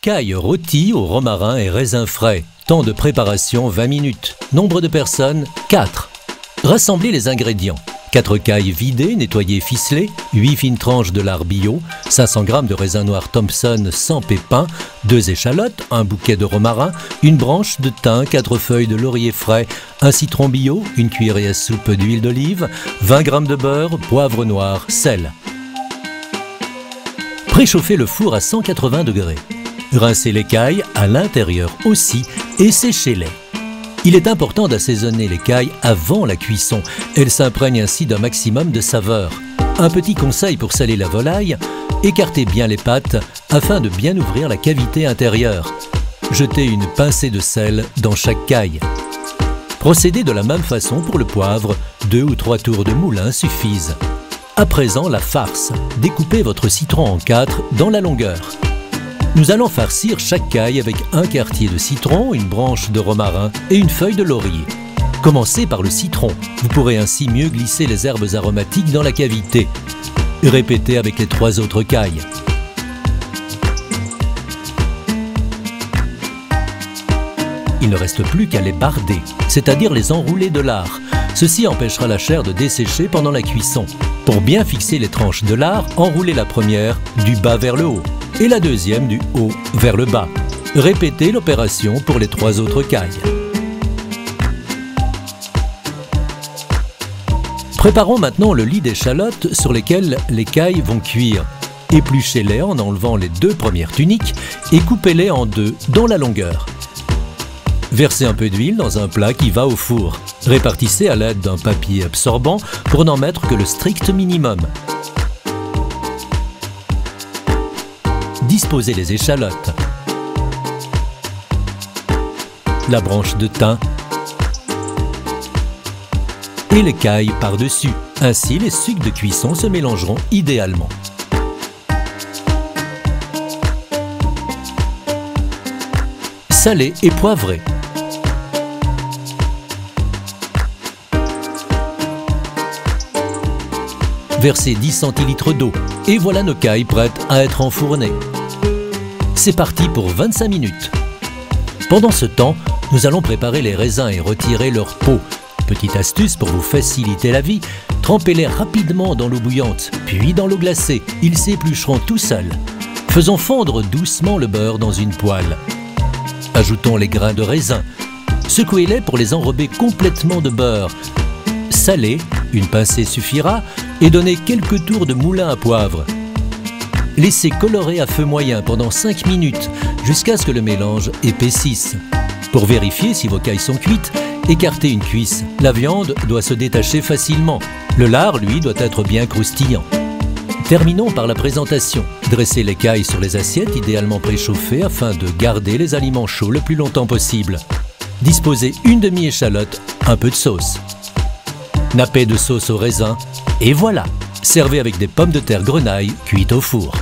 Caille rôtie au romarin et raisin frais. Temps de préparation 20 minutes. Nombre de personnes 4. Rassemblez les ingrédients. 4 cailles vidées, nettoyées, ficelées, 8 fines tranches de lard bio, 500 g de raisin noir Thompson sans pépins, 2 échalotes, un bouquet de romarin, une branche de thym, 4 feuilles de laurier frais, un citron bio, une cuillerée à soupe d'huile d'olive, 20 g de beurre, poivre noir, sel. Préchauffez le four à 180 degrés. Rincez les cailles à l'intérieur aussi et séchez-les. Il est important d'assaisonner les cailles avant la cuisson. Elles s'imprègnent ainsi d'un maximum de saveur. Un petit conseil pour saler la volaille, écartez bien les pattes afin de bien ouvrir la cavité intérieure. Jetez une pincée de sel dans chaque caille. Procédez de la même façon pour le poivre, 2 ou 3 tours de moulin suffisent. À présent, la farce. Découpez votre citron en 4 dans la longueur. Nous allons farcir chaque caille avec un quartier de citron, une branche de romarin et une feuille de laurier. Commencez par le citron. Vous pourrez ainsi mieux glisser les herbes aromatiques dans la cavité. Répétez avec les 3 autres cailles. Il ne reste plus qu'à les barder, c'est-à-dire les enrouler de lard. Ceci empêchera la chair de dessécher pendant la cuisson. Pour bien fixer les tranches de lard, enroulez la première du bas vers le haut et la deuxième du haut vers le bas. Répétez l'opération pour les 3 autres cailles. Préparons maintenant le lit d'échalotes sur lesquelles les cailles vont cuire. Épluchez-les en enlevant les 2 premières tuniques et coupez-les en 2 dans la longueur. Versez un peu d'huile dans un plat qui va au four. Répartissez à l'aide d'un papier absorbant pour n'en mettre que le strict minimum. Disposez les échalotes, la branche de thym et les cailles par-dessus. Ainsi, les sucs de cuisson se mélangeront idéalement. Salez et poivrez. Versez 10 centilitres d'eau et voilà nos cailles prêtes à être enfournées. C'est parti pour 25 minutes. Pendant ce temps, nous allons préparer les raisins et retirer leur peau. Petite astuce pour vous faciliter la vie, trempez-les rapidement dans l'eau bouillante, puis dans l'eau glacée. Ils s'éplucheront tout seuls. Faisons fondre doucement le beurre dans une poêle. Ajoutons les grains de raisin. Secouez-les pour les enrober complètement de beurre. Salez, une pincée suffira, et donnez quelques tours de moulin à poivre. Laissez colorer à feu moyen pendant 5 minutes jusqu'à ce que le mélange épaississe. Pour vérifier si vos cailles sont cuites, écartez une cuisse. La viande doit se détacher facilement. Le lard, lui, doit être bien croustillant. Terminons par la présentation. Dressez les cailles sur les assiettes idéalement préchauffées afin de garder les aliments chauds le plus longtemps possible. Disposez une demi-échalote, un peu de sauce. Nappez de sauce au raisin et voilà! Servez avec des pommes de terre grenaille cuites au four.